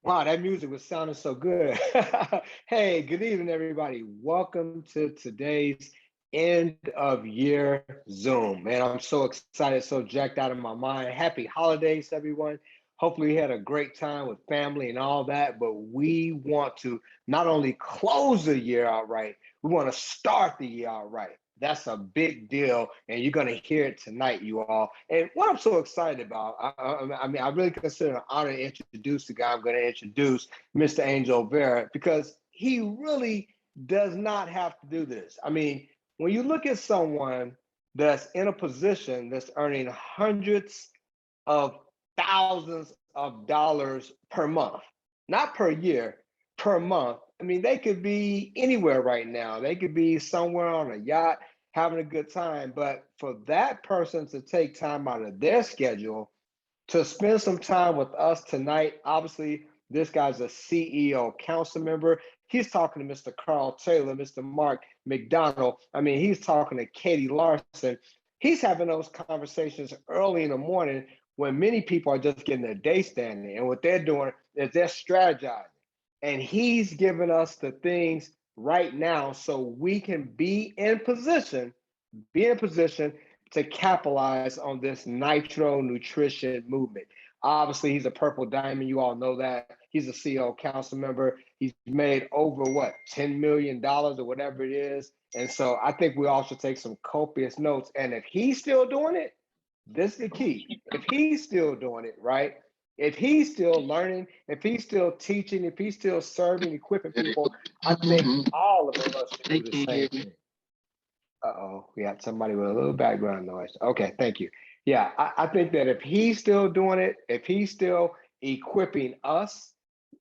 Wow, that music was sounding so good. Hey, good evening, everybody. Welcome to today's end of year Zoom. Man, I'm so excited, so jacked out of my mind. Happy holidays, everyone. Hopefully, you had a great time with family and all that. But we want to not only close the year out right, we want to start the year out right. That's a big deal, and you're going to hear it tonight, you all. And what I'm so excited about, I mean, I really consider it an honor to introduce the guy I'm going to introduce, Mr. Angel Vera, because he really does not have to do this. I mean, when you look at someone that's in a position that's earning hundreds of thousands of dollars per month, not per year, per month. I mean, they could be anywhere right now. They could be somewhere on a yacht having a good time. But for that person to take time out of their schedule to spend some time with us tonight, obviously, this guy's a CEO council member. He's talking to Mr. Carl Taylor, Mr. Mark McDonald. I mean, he's talking to Katie Larson. He's having those conversations early in the morning when many people are just getting their day standing. And what they're doing is they're strategizing. And he's giving us the things right now so we can be in position to capitalize on this nitro nutrition movement. Obviously, he's a purple diamond. You all know that. He's a CEO council member. He's made over what, $10 million or whatever it is. And so I think we all should take some copious notes. And if he's still doing it, this is the key. If he's still doing it, right? If he's still learning, if he's still teaching, if he's still serving, equipping people, I think all of us should They do the can't hear same me. thing. Uh-oh, we got somebody with a little background noise. Okay, thank you. Yeah, I think that if he's still doing it, if he's still equipping us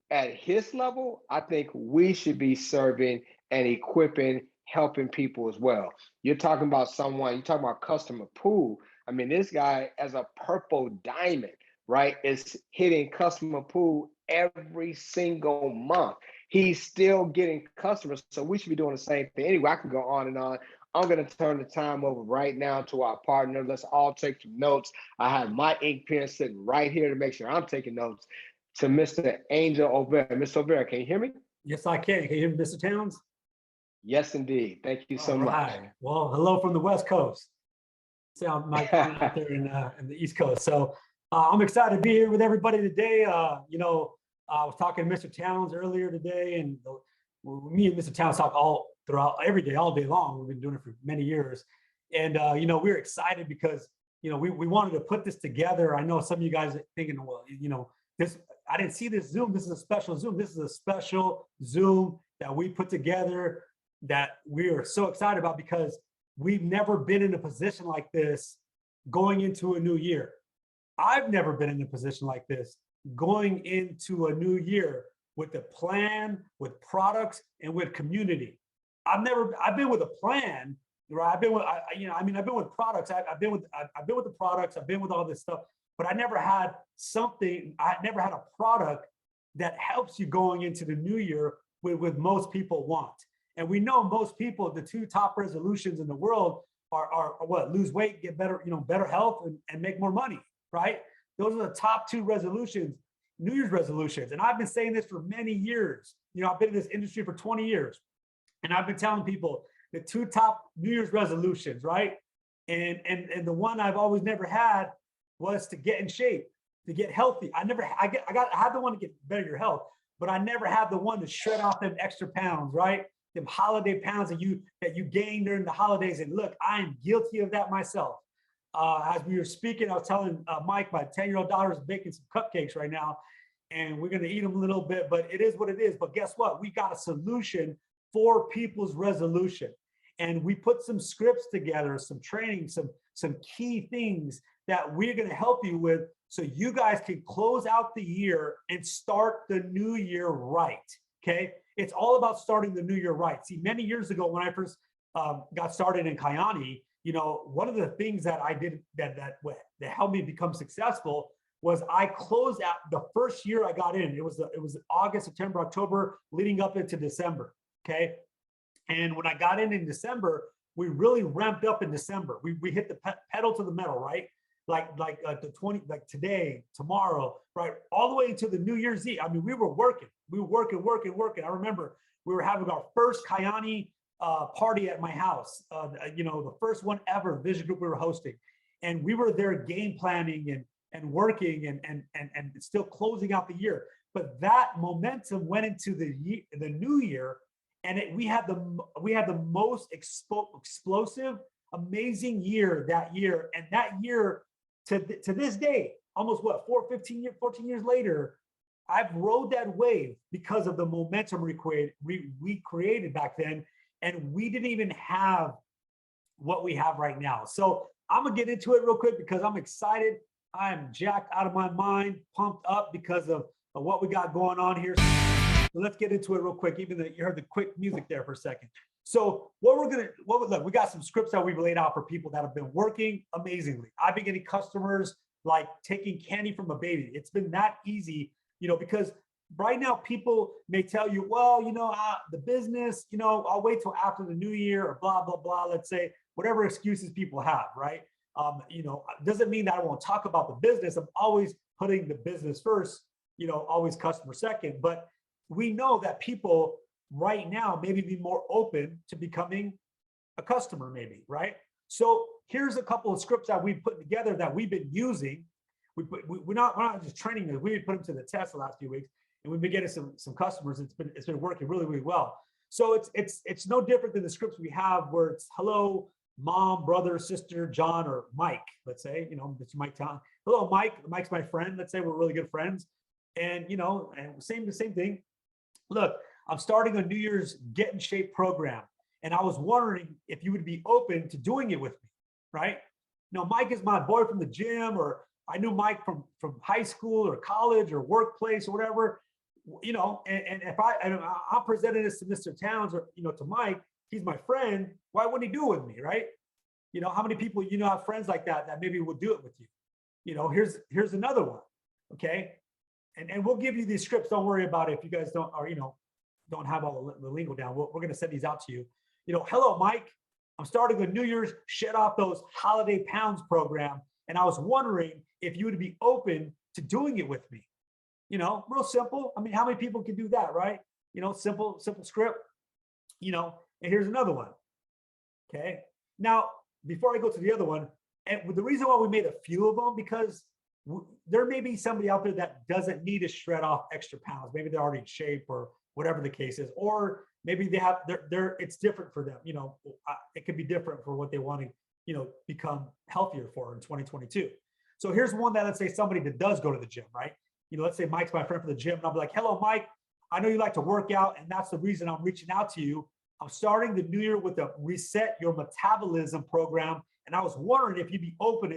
at his level, I think we should be serving and equipping, helping people as well. You're talking about someone, you're talking about customer pool. I mean, this guy as a purple diamond, right, is hitting customer pool every single month. He's still getting customers. So we should be doing the same thing. Anyway, I can go on and on. I'm going to turn the time over right now to our partner. Let's all take some notes. I have my ink pen sitting right here to make sure I'm taking notes to Mr. Angel O'Vera. Mr. O'Vera, can you hear me? Yes, I can. Can you hear me, Mr. Towns? Yes, indeed. Thank you so All much. right. Well, hello from the West Coast. Sound Mike out there in the East Coast. So I'm excited to be here with everybody today. I was talking to Mr. Towns earlier today, and me and Mr. Towns talk all throughout every day, all day long. We've been doing it for many years, and we're excited because we wanted to put this together. I know some of you guys are thinking, well, this I didn't see this Zoom. This is a special Zoom. This is a special Zoom that we put together that we are so excited about because we've never been in a position like this going into a new year. I've never been in a position like this going into a new year with a plan, with products, and with community. I've been with a plan, right? I've been with, I've been with products. I've been with the products. I've been with all this stuff, but I never had something. I never had a product that helps you going into the new year with most people want. And we know most people, the two top resolutions in the world are what? Lose weight, get better, better health, and make more money, right? Those are the top two resolutions, New Year's resolutions. And I've been saying this for many years. I've been in this industry for 20 years. And I've been telling people the two top New Year's resolutions, right? And the one I've always never had was to get in shape, to get healthy. I had the one to get better your health, but I never had the one to shred off them extra pounds, right? Them holiday pounds that you gain during the holidays. And look, I am guilty of that myself. As we were speaking, I was telling Mike, my 10-year-old daughter is baking some cupcakes right now, and we're going to eat them a little bit, but it is what it is. But guess what? We got a solution for people's resolution. And we put some scripts together, some training, some key things that we're going to help you with so you guys can close out the year and start the new year right. Okay. It's all about starting the new year right. See, many years ago when I first got started in Kyani, one of the things that I did that helped me become successful was I closed out the first year I got in. It was August, September, October, leading up into December. Okay. And when I got in December, we really ramped up in December. We hit the pedal to the metal, right? the 20, like today, tomorrow, right? All the way into the New Year's Eve. I mean, we were working. I remember we were having our first Kyani party at my house. The first one ever Vision Group we were hosting, and we were there game planning and working and still closing out the year. But that momentum went into the new year, and we had the most explosive, amazing year that year. And that year, to this day, almost 14 years later, I've rode that wave because of the momentum we created back then, and we didn't even have what we have right now. So I'm gonna get into it real quick because I'm excited. I'm jacked out of my mind, pumped up because of what we got going on here. So let's get into it real quick, even though you heard the quick music there for a second. So look, we got some scripts that we've laid out for people that have been working amazingly. I've been getting customers like taking candy from a baby. It's been that easy, because right now people may tell you, well, the business, I'll wait till after the new year or blah, blah, blah. Let's say whatever excuses people have, right? Doesn't mean that I won't talk about the business. I'm always putting the business first, always customer second. But we know that people right now maybe be more open to becoming a customer, maybe, right? So here's a couple of scripts that we've put together that we've been using. We're not just training them. We put them to the test the last few weeks, and we've been getting some customers. It's been working really, really well. So it's no different than the scripts we have where it's hello, mom, brother, sister, John, or Mike. Let's say it's Mike Town. Hello, Mike. Mike's my friend. Let's say we're really good friends, and and same thing. Look, I'm starting a New Year's Get in Shape program, and I was wondering if you would be open to doing it with me, right? Now, Mike is my boy from the gym, or I knew Mike from high school or college or workplace or whatever, and if I'm presenting this to Mr. Towns or, to Mike, he's my friend, why wouldn't he do it with me, right? How many people, have friends like that maybe would do it with you? Here's another one, okay? And we'll give you these scripts. Don't worry about it if you guys don't, or, don't have all the lingo down. We're going to send these out to you. Hello, Mike. I'm starting a New Year's Shed Off Those Holiday Pounds program. And I was wondering if you would be open to doing it with me. Real simple. I mean, how many people can do that, right? Simple script, and here's another one. Okay. Now, before I go to the other one, and the reason why we made a few of them, because there may be somebody out there that doesn't need to shred off extra pounds. Maybe they're already in shape or whatever the case is, or maybe they have, it's different for them. It could be different for what they want to, become healthier for in 2022. So here's one that, let's say somebody that does go to the gym, right? Let's say Mike's my friend for the gym, and I'll be like, hello, Mike, I know you like to work out, and that's the reason I'm reaching out to you. I'm starting the new year with a Reset Your Metabolism program, and I was wondering if you'd be open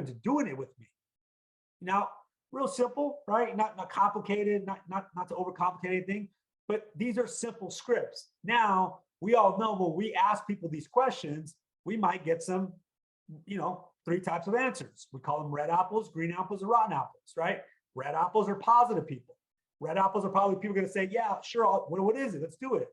to doing it with me. Now, real simple, right? Not complicated, not to overcomplicate anything, but these are simple scripts. Now, we all know when we ask people these questions, we might get some, 3 types of answers. We call them red apples, green apples, and rotten apples, right? Red apples are positive people. Red apples are probably people going to say, yeah, sure, what is it? Let's do it.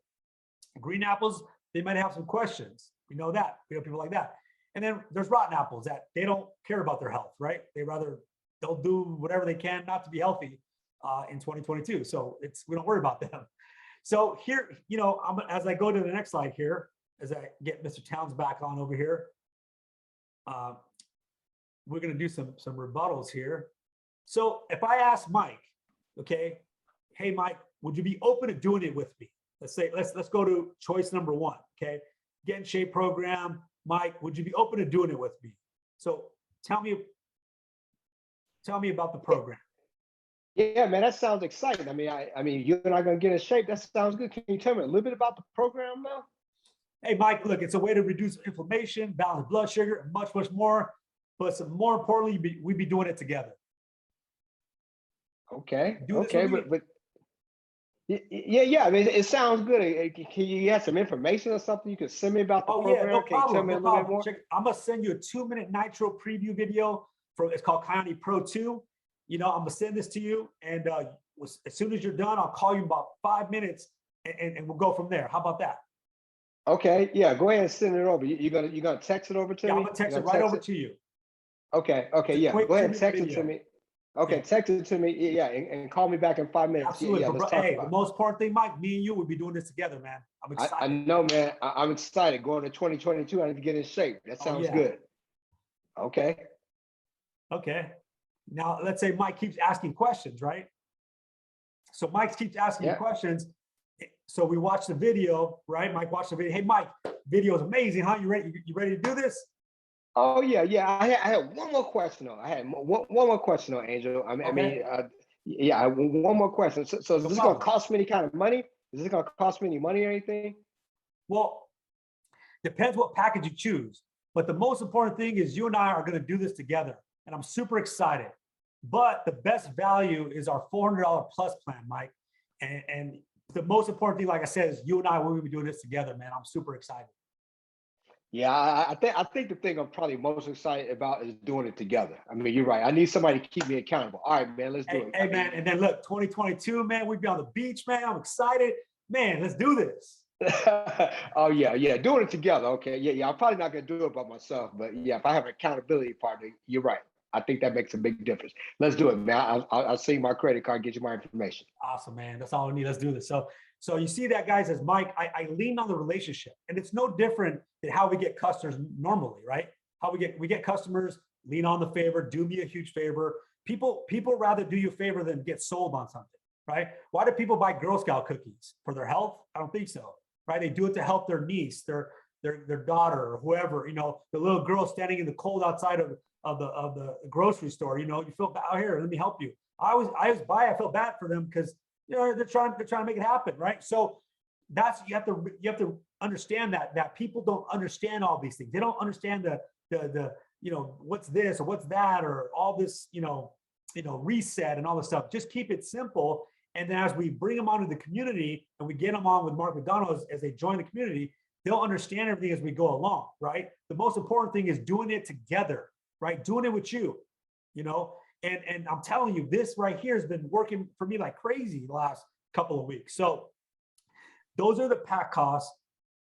Green apples, they might have some questions. We know that. We have people like that. And then there's rotten apples that they don't care about their health, right? They'll do whatever they can not to be healthy in 2022. So we don't worry about them. So here, as I go to the next slide here, as I get Mr. Towns back on over here, we're going to do some rebuttals here. So if I ask Mike, okay, hey, Mike, would you be open to doing it with me? Let's go to choice number 1, okay? Get in Shape program. Mike, would you be open to doing it with me? So tell me about the program. Yeah, man, that sounds exciting. I mean, you and I are going to get in shape. That sounds good. Can you tell me a little bit about the program now? Hey, Mike, look, it's a way to reduce inflammation, balance blood sugar, and much, much more. But more importantly, we'd be doing it together. Okay. But yeah. I mean, it sounds good. Can you add some information or something you can send me about the program? Yeah, no problem. Can you tell me a little bit more? I'm gonna send you a 2-minute Nitro preview video it's called Kyani Pro 2. I'm gonna send this to you, and as soon as you're done, I'll call you in about 5 minutes, and we'll go from there. How about that? Okay. Yeah. Go ahead and send it over. You're gonna text it over to me? Yeah, I'm gonna text it right over to you. Okay, okay, It's a yeah. quick Go ahead and 2-minute text it to video. me. Okay, Yeah, text it to me. Yeah, and call me back in 5 minutes. Yeah, absolutely. yeah, But let's bro, talk hey, the about most important thing, Mike, me and you will be doing this together, man. I'm it. I excited. know, man. I'm excited. Going to 2022, I need to get in shape. That Oh sounds yeah. good. Okay. Okay. Now let's say Mike keeps asking questions, right? So Mike keeps asking you Yeah. questions. So we watch the video, right? Mike watched the video. Hey, Mike, video is amazing, huh? You ready? You ready to do this? Oh yeah, yeah. I had one more question though. I had one more question though, Angel. Okay, Yeah. One more question. So is no this going to problem. cost me any kind of money? Is this going to cost me any money or anything? Well, depends what package you choose. But the most important thing is you and I are going to do this together. And I'm super excited. But the best value is our $400 plus plan, Mike. And the most important thing, like I said, is you and I will be doing this together, man. I'm super excited. Yeah, I think the thing I'm probably most excited about is doing it together. I mean, you're right. I need somebody to keep me accountable. All right, man, let's do Hey, it. hey, man. And then look, 2022, man, we'd be on the beach, man. I'm excited. Man, let's do this. Oh yeah, yeah, doing it together. Okay, yeah, yeah. I'm probably not gonna do it by myself, but yeah, if I have an accountability partner, you're right. I think that makes a big difference. Let's do it, man. I'll see my credit card, get you my information. Awesome, man. That's all we need. Let's do this. So you see that, guys, as Mike, I lean on the relationship, and it's no different than how we get customers normally, right? How we get customers, lean on the favor, do me a huge favor. People rather do you a favor than get sold on something, right? Why do people buy Girl Scout cookies? For their health? I don't think so, right? They do it to help their niece, their daughter, or whoever, the little girl standing in the cold outside of the grocery store. You feel bad, here, let me help you. I always buy. I feel bad for them because they're trying to make it happen, right? So that's you have to understand that people don't understand all these things. They don't understand the what's this or what's that or all this reset and all this stuff. Just keep it simple. And then as we bring them onto the community and we get them on with Mark McDonald as they join the community, they'll understand everything as we go along, right? The most important thing is doing it together, right? Doing it with you, you know. And I'm telling you, this right here has been working for me like crazy the last couple of weeks. So those are the pack costs.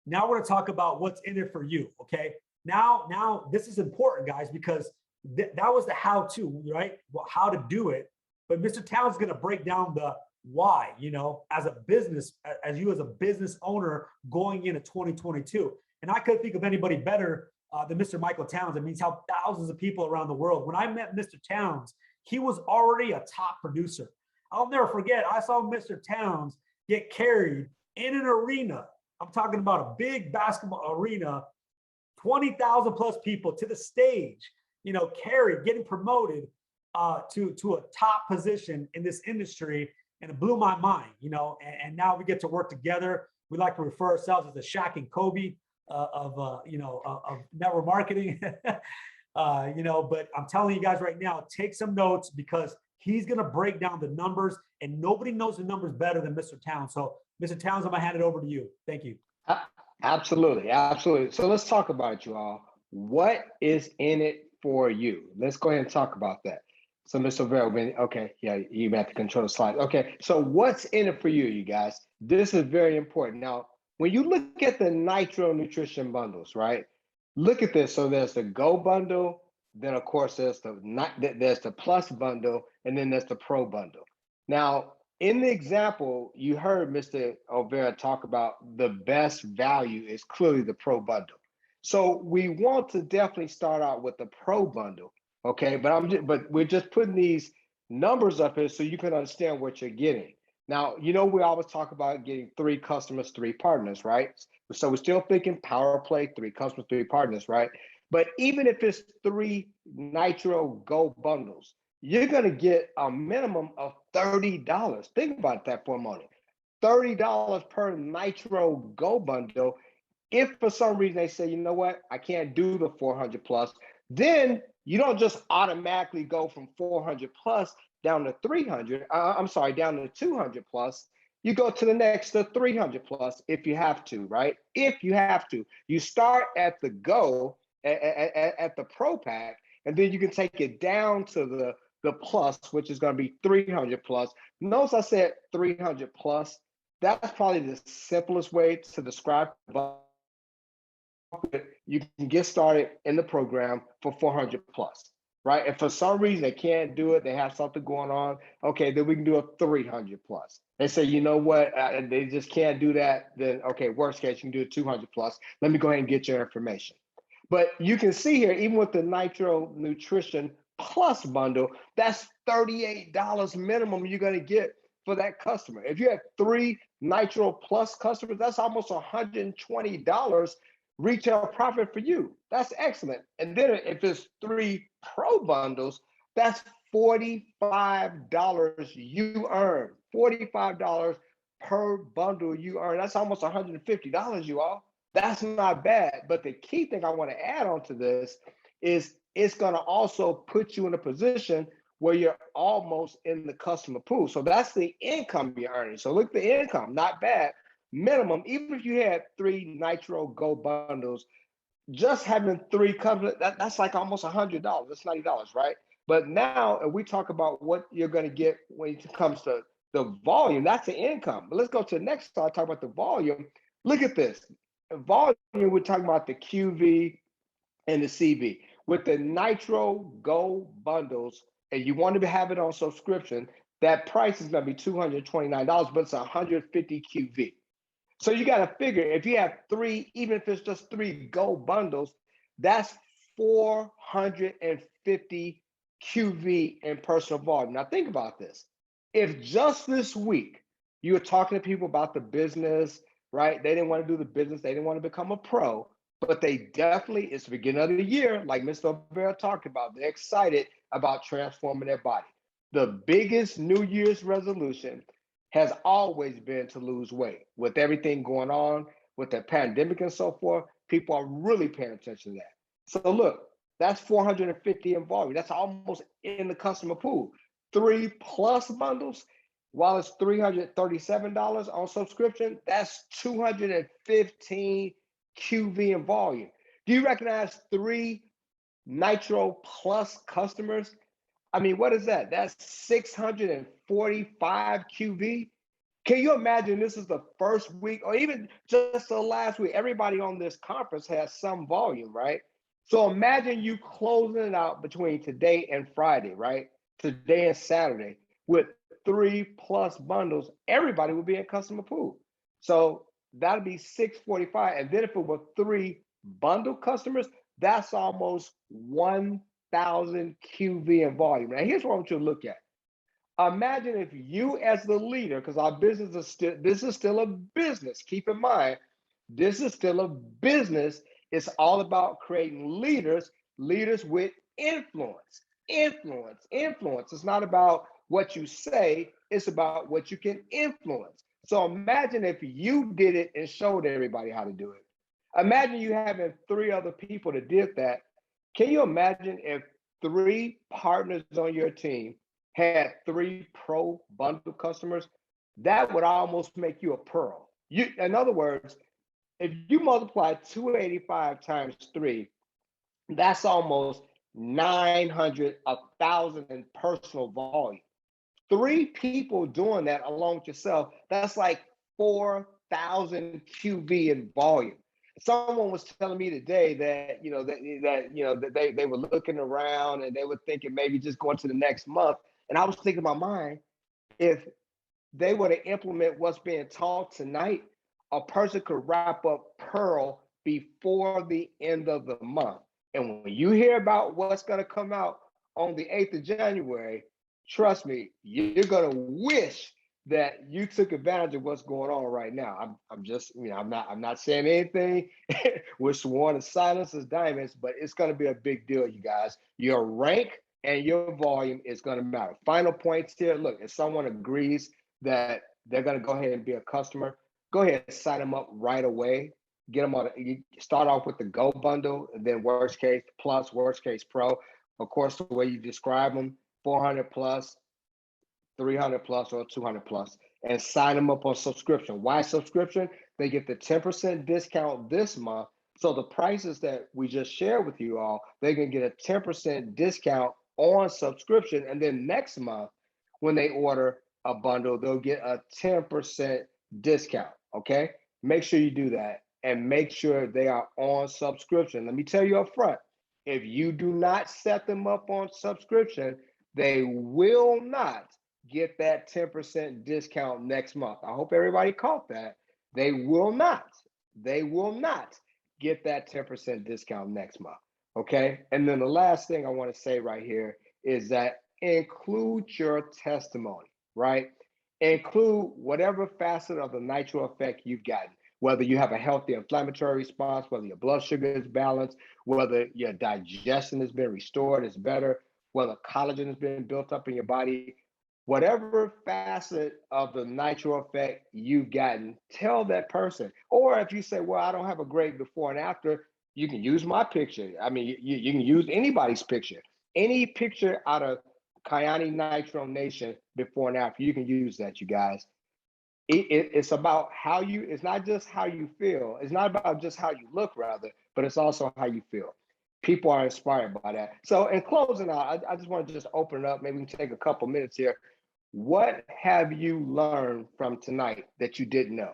Now we're going to talk about what's in it for you. Okay. Now this is important, guys, because that was the how-to, right? Well, how to do it. But Mr. Towns is going to break down the why, as a business, as you as a business owner going into 2022. And I couldn't think of anybody better than Mr. Michael Towns. It means how thousands of people around the world. When I met Mr. Towns, he was already a top producer. I'll never forget, I saw Mr. Towns get carried in an arena. I'm talking about a big basketball arena, 20,000 plus people to the stage, carried, getting promoted to a top position in this industry. And it blew my mind, and now we get to work together. We like to refer ourselves as the Shaq and Kobe of network marketing. But I'm telling you guys right now, take some notes because he's going to break down the numbers, and nobody knows the numbers better than Mr. Towns. So Mr. Towns, I'm going to hand it over to you. Thank you. Absolutely, absolutely. So let's talk about it, you all. What is in it for you? Let's go ahead and talk about that. So Mr. Vera, okay, yeah, you have to control the slides. Okay, so what's in it for you, you guys? This is very important. Now, when you look at the Nitro Nutrition bundles, right? Look at this. So there's the Go bundle, then of course there's the Plus bundle, and then there's the Pro bundle. Now, in the example, you heard Mr. O'Vera talk about the best value is clearly the Pro bundle. So we want to definitely start out with the Pro bundle. Okay, but we're just putting these numbers up here so you can understand what you're getting. Now, we always talk about getting 3 customers, 3 partners, right? So we're still thinking power play, 3 customers, 3 partners, right? But even if it's 3 Nitro Go bundles, you're going to get a minimum of $30. Think about that for a moment. $30 per Nitro Go bundle. If for some reason they say, you know what, I can't do the 400 plus, then you don't just automatically go from 400 plus down to 300. Down to 200 plus. You go to the next to 300 plus if you have to, right? If you have to, you start at the Go at the Pro pack, and then you can take it down to the Plus, which is going to be 300 plus. Notice I said 300 plus. That's probably the simplest way to describe it. You can get started in the program for 400 plus. right? And for some reason they can't do it, they have something going on. Okay, then we can do a 300 plus. They say, you know what, they just can't do that. Then okay, worst case, you can do a 200 plus. Let me go ahead and get your information. But you can see here, even with the Nitro Nutrition Plus bundle, that's $38 minimum you're going to get for that customer. If you have 3 Nitro Plus customers, that's almost $120 retail profit for you. That's excellent. And then if it's 3 Pro bundles, that's $45 you earn. $45 per bundle you earn. That's almost $150, you all. That's not bad. But the key thing I want to add on to this is it's going to also put you in a position where you're almost in the customer pool. So that's the income you're earning. So look, the income, not bad. Minimum, even if you had 3 Nitro Go bundles, just having 3 customers, that's like almost $100. That's $90, right? But now, if we talk about what you're going to get when it comes to the volume, that's the income. But let's go to the next slide, talk about the volume. Look at this. Volume, we're talking about the QV and the CV. With the Nitro Go bundles, and you want to have it on subscription, that price is going to be $229, but it's 150 QV. So you got to figure if you have 3, even if it's just 3 Go bundles, that's 450 QV in personal volume. Now think about this. If just this week you were talking to people about the business, right? They didn't want to do the business, they didn't want to become a pro, but they definitely, it's the beginning of the year, like Mr. O'Bara talked about, they're excited about transforming their body. The biggest New Year's resolution has always been to lose weight. With everything going on, with the pandemic and so forth, people are really paying attention to that. So look, that's 450 in volume. That's almost in the customer pool. 3 plus bundles, while it's $337 on subscription, that's 215 QV in volume. Do you recognize 3 Nitro Plus customers? I mean, what is that? That's 645 QV. Can you imagine this is the first week or even just the last week? Everybody on this conference has some volume, right? So imagine you closing it out between today and Friday, right? Today and Saturday with 3 plus bundles, everybody would be in customer pool. So that'd be 645. And then if it were 3 bundle customers, that's almost 1,000 QV in volume. Now, here's what I want you to look at. Imagine if you, as the leader, because our business is still, this is still a business. Keep in mind, this is still a business. It's all about creating leaders with influence. Influence. It's not about what you say, it's about what you can influence. So imagine if you did it and showed everybody how to do it. Imagine you having 3 other people that did that. Can you imagine if 3 partners on your team had 3 pro bundle customers? That would almost make you a pearl. In other words, if you multiply 285 times 3, that's almost 900, 1,000 in personal volume. 3 people doing that along with yourself, that's like 4,000 QV in volume. Someone was telling me today that they were looking around and they were thinking maybe just going to the next month. And I was thinking in my mind, if they were to implement what's being taught tonight, a person could wrap up Pearl before the end of the month. And when you hear about what's going to come out on the 8th of January, trust me, you're going to wish that you took advantage of what's going on right now. I'm just, I'm not saying anything. We're sworn to silence as diamonds, but it's going to be a big deal, you guys. Your rank and your volume is going to matter. Final points here. Look, if someone agrees that they're going to go ahead and be a customer, go ahead and sign them up right away. Get them on. You start off with the Go bundle, and then worst case plus, worst case pro. Of course, the way you describe them, 400 plus, 300 plus, or 200 plus, and sign them up on subscription. Why subscription? They get the 10% discount this month. So the prices that we just shared with you all, they can get a 10% discount on subscription. And then next month, when they order a bundle, they'll get a 10% discount. Okay. Make sure you do that and make sure they are on subscription. Let me tell you up front, If you do not set them up on subscription, they will not get that 10% discount next month. I hope everybody caught that. They will not. They will not get that 10% discount next month. Okay. And then the last thing I want to say right here is that include your testimony, right? Include whatever facet of the nitro effect you've gotten, whether you have a healthy inflammatory response, whether your blood sugar is balanced, whether your digestion has been restored, is better, whether collagen has been built up in your body, whatever facet of the nitro effect you've gotten, tell that person. Or if you say, well, I don't have a great before and after, you can use my picture. I mean, you can use anybody's picture. Any picture out of Kyani Nitro Nation before and after, you can use that, you guys. It's about how you, it's not just how you feel. It's not about just how you look, rather, but it's also how you feel. People are inspired by that. So in closing out, I just want to just open it up. Maybe we can take a couple minutes here. What have you learned from tonight that you didn't know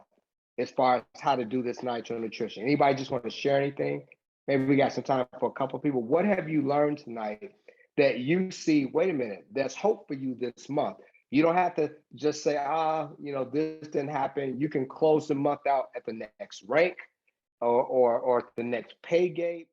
as far as how to do this nitro nutrition? Anybody just want to share anything? Maybe we got some time for a couple people. What have you learned tonight that you see, wait a minute, there's hope for you this month? You don't have to just say, this didn't happen. You can close the month out at the next rank or the next pay gate.